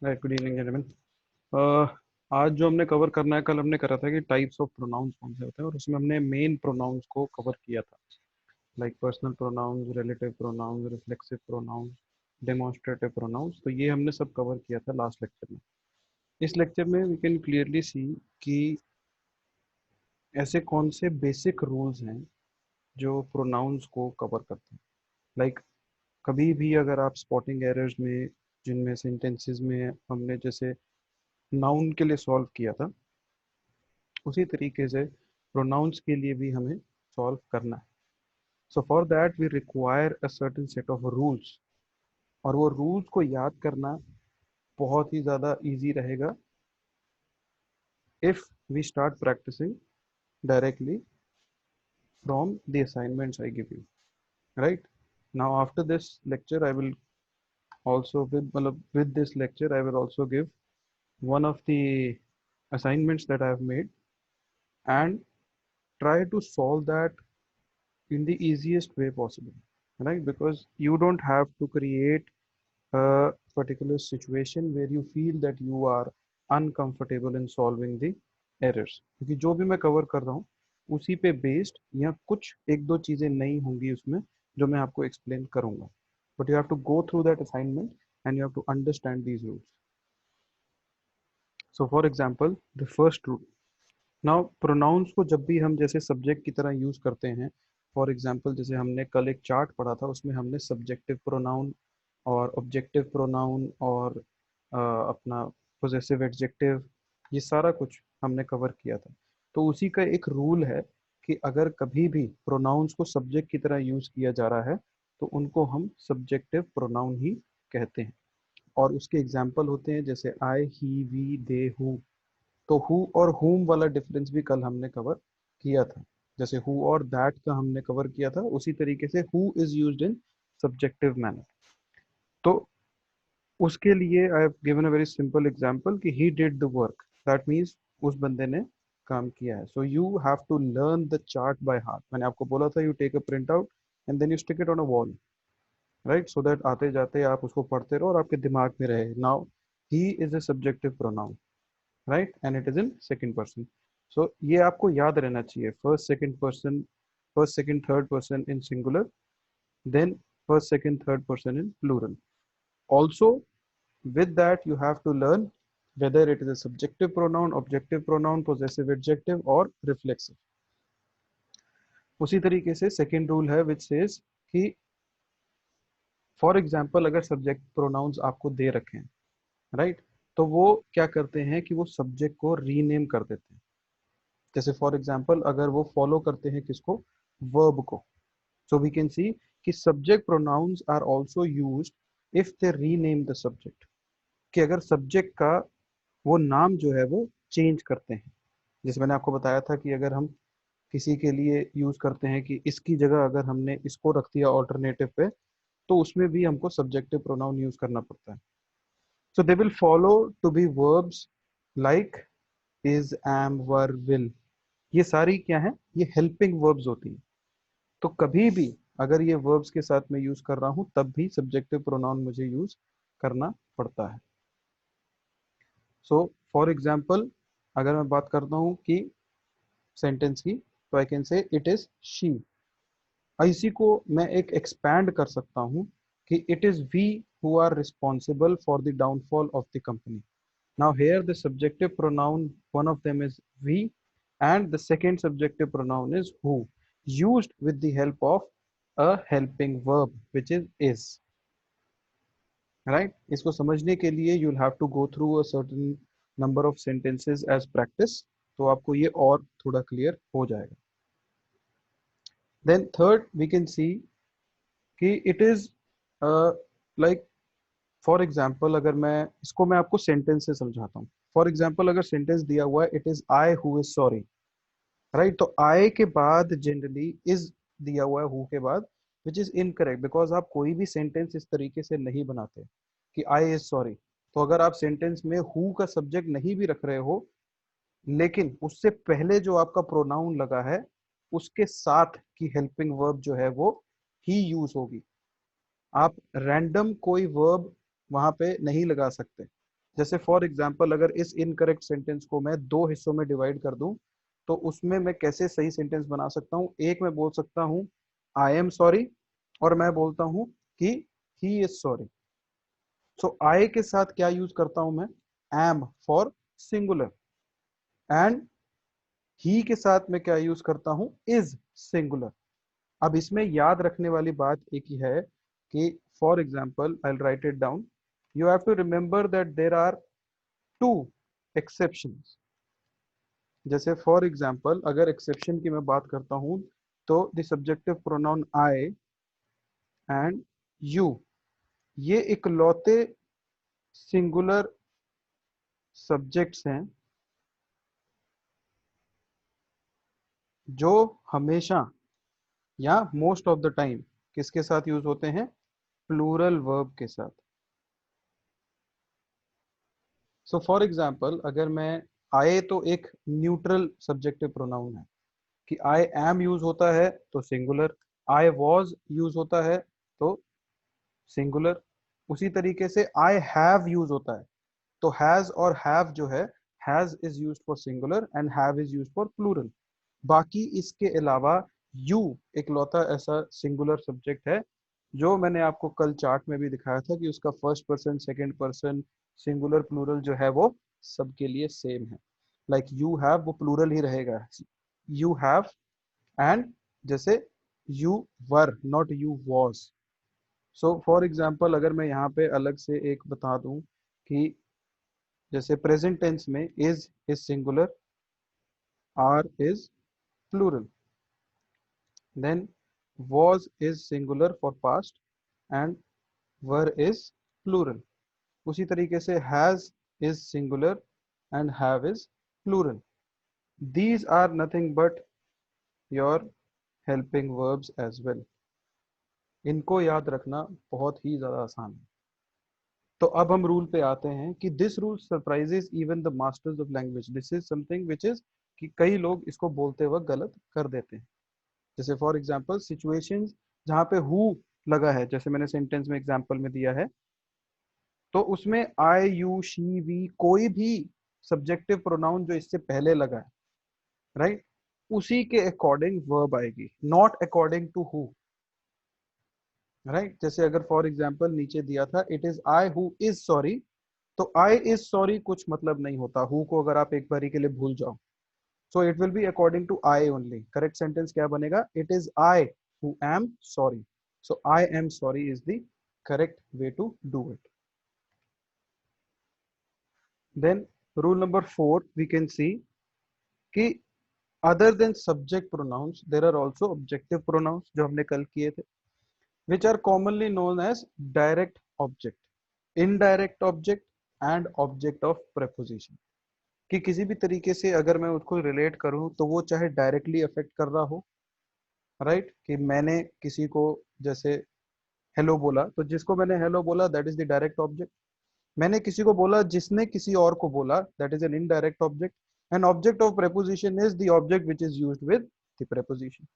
Good evening gentleman. आज जो हमने कवर करना है, कल हमने करा था कि टाइप्स ऑफ प्रोनाउंस कौन से होते हैं, और उसमें हमने मेन प्रोनाउंस को कवर किया था, like personal pronouns, relative pronouns, reflexive pronouns, demonstrative pronouns. तो ये हमने सब कवर किया था लास्ट लेक्चर में। इस लेक्चर में वी कैन क्लियरली सी कि ऐसे कौन से बेसिक रूल्स हैं जो प्रोनाउंस को कवर करते हैं। लाइक कभी भी अगर आप स्पॉटिंग एरर्स में, जिनमें सेंटेंसेस में हमने जैसे नाउन के लिए सॉल्व किया था, उसी तरीके से प्रोनाउंस के लिए भी हमें सॉल्व करना है। So for that we require a certain set of rules, और वो रूल्स को याद करना बहुत ही ज़्यादा इजी रहेगा if we start practicing directly from the assignments I give you, right? Now after this lecture I will also with this lecture I will also give one of the assignments that I have made, and try to solve that in the easiest way possible, right? Because you don't have to create a particular situation where you feel that you are uncomfortable in solving the errors, क्योंकि जो भी मैं cover कर रहा हूँ उसी पे based या कुछ एक दो चीज़ें नई होंगी उसमें जो मैं आपको एक्सप्लेन करूंगा, but you have to go through that assignment and you have to understand these rules. So for example, the first rule. Now pronouns को जब भी हम जैसे सब्जेक्ट की तरह यूज करते हैं, फॉर एग्जांपल जैसे हमने कल एक चार्ट पढ़ा था, उसमें हमने सब्जेक्टिव प्रोनाउन और ऑब्जेक्टिव प्रोनाउन और अपना पोजेसिव एडजेक्टिव, ये सारा कुछ हमने कवर किया था. तो उसी का एक रूल है कि अगर कभी भी प्रोनाउंस को सब्जेक्ट की तरह यूज किया जा रहा है तो उनको हम सब्जेक्टिव प्रोनाउन ही कहते हैं. और उसके एग्जाम्पल होते हैं जैसे आई, ही, वी, दे, हु. तो हु और whom वाला डिफरेंस भी कल हमने कवर किया था. जैसे हु और दैट का हमने कवर किया था, उसी तरीके से who is used in subjective manner. तो उसके लिए I have given a very simple example कि he did the work. That means उस बंदे ने काम किया है. So you have to learn the chart by heart. मैंने आपको बोला था you take a print out and then you stick it on a wall, right? So that आते जाते आप उसको पढ़ते रहो और आपके दिमाग में रहे. Now he is a subjective pronoun, right, and it is in second person. So ये आपको याद रहना चाहिए. First second person, first second third person in singular, then first second third person in plural. Also with that you have to learn whether it is a subjective pronoun, objective pronoun, possessive adjective or reflexive. उसी तरीके से second rule है which says कि for example अगर subject pronounce आपको दे रखे हैं, right, तो वो क्या करते हैं कि वो सब्जेक्ट को रीनेम कर देते हैं. जैसे फॉर एग्जाम्पल अगर वो फॉलो करते हैं किसको, वर्ब को, सो वी कैन सी कि subject pronouns are also used if they rename the subject. कि अगर सब्जेक्ट का वो नाम जो है वो चेंज करते हैं. जैसे मैंने आपको बताया था कि अगर हम किसी के लिए यूज करते हैं कि इसकी जगह अगर हमने इसको रख दिया ऑल्टरनेटिव पे, तो उसमें भी हमको सब्जेक्टिव प्रोनाउन यूज करना पड़ता है. So they will follow to be verbs like is, am, were, will. ये सारी क्या है, ये हेल्पिंग वर्ब्स होती हैं. तो कभी भी अगर ये वर्ब्स के साथ मैं यूज कर रहा हूं तब भी सब्जेक्टिव प्रोनाउन मुझे यूज करना पड़ता है. सो फॉर एग्जाम्पल अगर मैं बात करता हूँ कि सेंटेंस की, तो I can say it is she. इसी को मैं एक एक्सपैंड कर सकता हूँ कि it is we who are responsible for the downfall of the company. Now here the subjective pronoun, one of them is we, and the second subjective pronoun is who, used with the help of a helping verb which is, right? इसको समझने के लिए you'll have to go through a certain number of sentences as practice, तो आपको ये और थोड़ा clear हो जाएगा. Then third we can see कि it is like for example अगर मैं आपको सेंटेंस से समझाता हूँ. फॉर एग्जाम्पल अगर सेंटेंस दिया हुआ है it is I who is sorry, right, तो आई के बाद जनरली इज दिया हुआ है हु के बाद, विच इज इनकरेक्ट बिकॉज आप कोई भी सेंटेंस इस तरीके से नहीं बनाते कि आई इज सॉरी. तो अगर आप सेंटेंस में हु का सब्जेक्ट नहीं भी रख रहे हो, लेकिन उससे पहले जो आपका प्रोनाउन लगा है उसके साथ की हेल्पिंग वर्ब जो है वो ही यूज होगी. आप रैंडम कोई वर्ब वहां पे नहीं लगा सकते. जैसे फॉर एग्जाम्पल अगर इस इनकरेक्ट सेंटेंस को मैं दो हिस्सों में डिवाइड कर दूं तो उसमें मैं कैसे सही सेंटेंस बना सकता हूँ। एक मैं बोल सकता हूँ आई एम सॉरी, और मैं बोलता हूँ कि ही इज सॉरी। सो आई के साथ क्या यूज करता हूं मैं, am for singular, and he के साथ मैं क्या यूज करता हूं, इज सिंगुलर। अब इसमें याद रखने वाली बात एक ही है कि for example I write it down, you have to remember that there are two exceptions. जैसे फॉर एग्जाम्पल अगर एक्सेप्शन की मैं बात करता हूं तो the subjective pronoun I and you, ये इकलौते सिंगुलर सब्जेक्ट्स हैं जो हमेशा या मोस्ट ऑफ द टाइम किसके साथ यूज होते हैं, प्लूरल वर्ब के साथ। सो फॉर एग्जाम्पल अगर मैं आए तो एक न्यूट्रल सब्जेक्टिव प्रोनाउन है कि आई एम यूज होता है तो सिंगुलर, आई वॉज यूज होता है तो सिंगुलर। उसी तरीके से आई हैव यूज होता है तो हैज और हैव जो है, has is use for singular and have is use for plural. बाकी इसके अलावा यू इकलौता ऐसा सिंगुलर सब्जेक्ट है जो मैंने आपको कल चार्ट में भी दिखाया था कि उसका first person second person singular plural जो है वो सबके लिए सेम है। लाइक यू हैव वो प्लूरल ही रहेगा, यू हैव, एंड जैसे you were not you was. So for example अगर मैं यहाँ पे अलग से एक बता दूं कि जैसे प्रेजेंट टेंस में is singular, are is plural, then was is singular for past and were is plural। उसी तरीके से has is singular and have is plural। these are nothing but your helping verbs as well। इनको याद रखना बहुत ही ज्यादा आसान है। तो अब हम रूल पे आते हैं कि this rule surprises even the masters of language. This is something which is कि कई लोग इसको बोलते वक्त गलत कर देते हैं। जैसे फॉर एग्जाम्पल सिचुएशंस जहाँ पे हु लगा है, जैसे मैंने सेंटेंस में एग्जाम्पल में दिया है, तो उसमें आई यू शी वी कोई भी सब्जेक्टिव प्रोनाउन जो इससे पहले लगा है, राइट, उसी के अकॉर्डिंग वर्ब आएगी, not according to who. Right, जैसे अगर फॉर एग्जाम्पल नीचे दिया था it is I who is sorry, तो आई इज सॉरी कुछ मतलब नहीं होता, हु को अगर आप एक बारी के लिए भूल जाओ, so it will be according to I only। correct sentence क्या बनेगा, it is I who am sorry। so I am sorry is the correct way to do it। then rule number 4 we can see कि other than subject pronouns there are also objective pronouns जो हमने कल किए थे, which are commonly known as direct object, indirect object and object of preposition। कि किसी भी तरीके से अगर मैं उसको रिलेट करूं तो वो चाहे डायरेक्टली अफेक्ट कर रहा हो, राइट, कि मैंने किसी को जैसे हेलो बोला तो जिसको मैंने हेलो बोला that is the direct object. मैंने किसी को बोला जिसने किसी और को बोला that is an indirect object. And object of preposition is the object which is used with the preposition.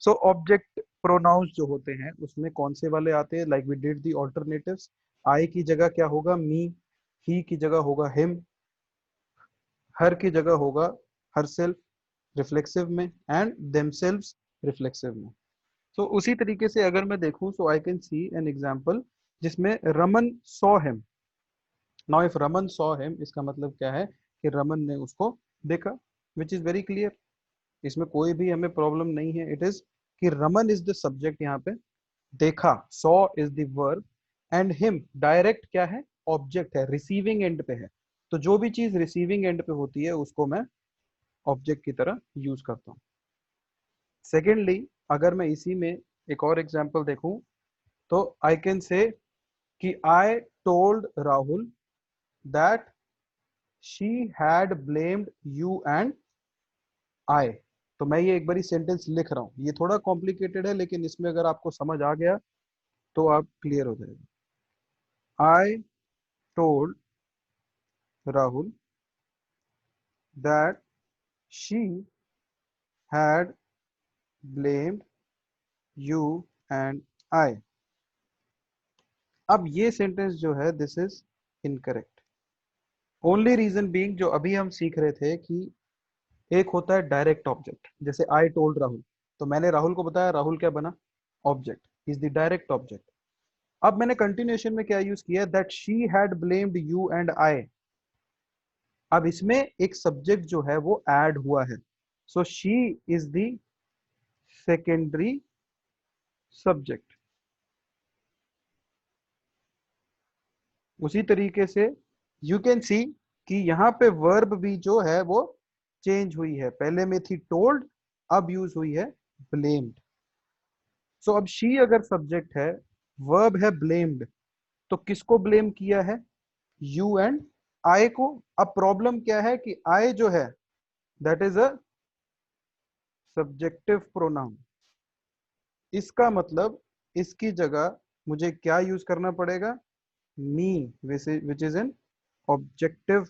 So object pronouns जो होते हैं उसमें कौन से वाले आते हैं, like we did the alternatives. I की जगह क्या होगा, मी, ही की जगह होगा हिम, हर की जगह होगा हर सेल्फ रिफ्लेक्सिव में, एंड देमसेल्व्स रिफ्लेक्सिव में। तो उसी तरीके से अगर मैं देखूं so I can see an example जिसमें Raman saw him. Now if Raman saw him इसका मतलब क्या है कि रमन ने उसको देखा, विच इज वेरी क्लियर। इसमें कोई भी हमें प्रॉब्लम नहीं है। इट इज कि रमन इज द सब्जेक्ट यहाँ पे, देखा saw is the verb, and him direct क्या है, ऑब्जेक्ट है, रिसीविंग एंड पे है। तो जो भी चीज रिसीविंग एंड पे होती है उसको मैं ऑब्जेक्ट की तरह यूज करता हूँ। सेकेंडली अगर मैं इसी में एक और एग्जांपल देखूं तो आई कैन से कि I told Rahul that she had blamed you and आई। तो मैं ये एक बारी सेंटेंस लिख रहा हूँ, ये थोड़ा कॉम्प्लिकेटेड है लेकिन इसमें अगर आपको समझ आ गया तो आप क्लियर हो जाएगा। I told Rahul that she had blamed you and I. अब ये सेंटेंस जो है this is incorrect. Only reason being, जो अभी हम सीख रहे थे कि एक होता है डायरेक्ट ऑब्जेक्ट, जैसे आई टोल्ड राहुल, तो मैंने राहुल को बताया, राहुल क्या बना, object, is the direct object. अब मैंने कंटिन्यूएशन में क्या यूज किया, that she had blamed you and I. अब इसमें एक सब्जेक्ट जो है वो ऐड हुआ है, so she is the secondary subject. उसी तरीके से यू कैन सी कि यहाँ पे वर्ब भी जो है वो चेंज हुई है, पहले में थी टोल्ड, अब यूज हुई है ब्लेम्ड। सो अब शी अगर सब्जेक्ट है, वर्ब है ब्लेम्ड, तो किसको ब्लेम किया है, यू एंड आई को। अब प्रॉब्लम क्या है कि आई जो है that is a subjective pronoun. इसका मतलब इसकी जगह मुझे क्या यूज करना पड़ेगा, me, which is an objective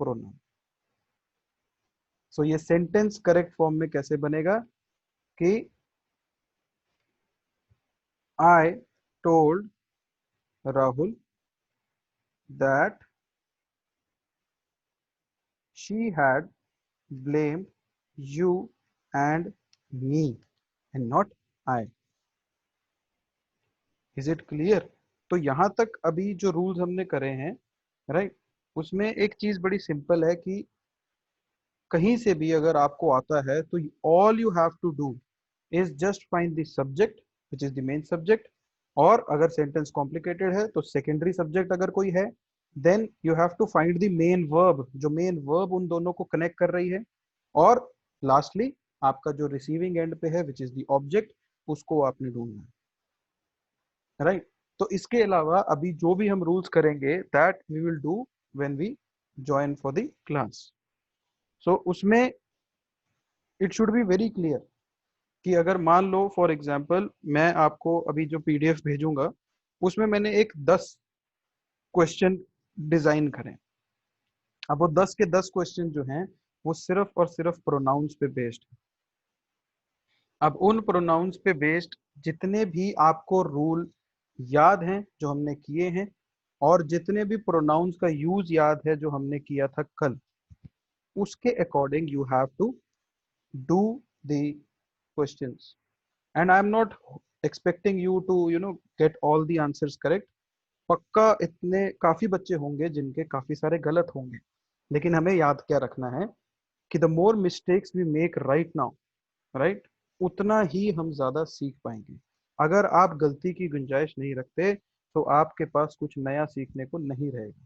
pronoun. So ये सेंटेंस करेक्ट फॉर्म में कैसे बनेगा कि I told Rahul that she had blamed you and me and not I. Is it clear? तो यहां तक अभी जो रूल्स हमने करे हैं, राइट, उसमें एक चीज बड़ी सिंपल है कि कहीं से भी अगर आपको आता है तो all you have to do is just find the subject which is the main subject, और अगर सेंटेंस कॉम्प्लिकेटेड है तो सेकेंडरी सब्जेक्ट अगर कोई है, then you have to find the main verb, जो मेन वर्ब उन दोनों को कनेक्ट कर रही है, और लास्टली आपका जो रिसीविंग एंड पे है विच इज द ऑब्जेक्ट, उसको आपने ढूंढना है, राइट। तो इसके अलावा अभी जो भी हम रूल्स करेंगे that we will do when we join for the class. So उसमें it should be very clear कि अगर मान लो फॉर एग्जांपल मैं आपको अभी जो पीडीएफ भेजूंगा उसमें मैंने एक 10 क्वेश्चन डिजाइन करें। अब वो 10 के 10 क्वेश्चन जो हैं वो सिर्फ और सिर्फ प्रोनाउंस पे बेस्ड। अब उन प्रोनाउंस पे बेस्ड जितने भी आपको रूल याद हैं जो हमने किए हैं, और जितने भी प्रोनाउंस का यूज याद है जो हमने किया था कल, उसके according you have to do the questions. And I am not expecting you to get all the answers correct. पक्का इतने काफी बच्चे होंगे जिनके काफी सारे गलत होंगे, लेकिन हमें याद क्या रखना है कि the more mistakes we make right now, right, उतना ही हम ज्यादा सीख पाएंगे। अगर आप गलती की गुंजाइश नहीं रखते तो आपके पास कुछ नया सीखने को नहीं रहेगा।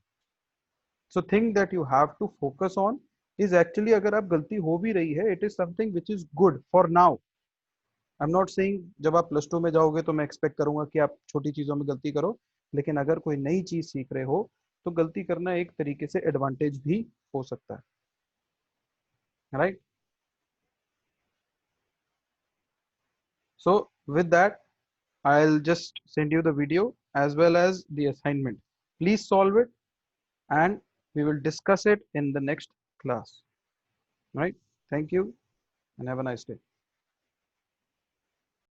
So thing that you have to focus on is actually, अगर आप गलती हो भी रही है, it is something which is good for now. I am not saying जब आप प्लस टू में जाओगे तो मैं एक्सपेक्ट करूंगा कि आप छोटी चीजों में गलती करो, लेकिन अगर कोई नई चीज सीख रहे हो तो गलती करना एक तरीके से एडवांटेज भी हो सकता है, right. So with that I'll just send you the video as well as the assignment. Please solve it and we will discuss it in the next class. Right? Thank you and have a nice day.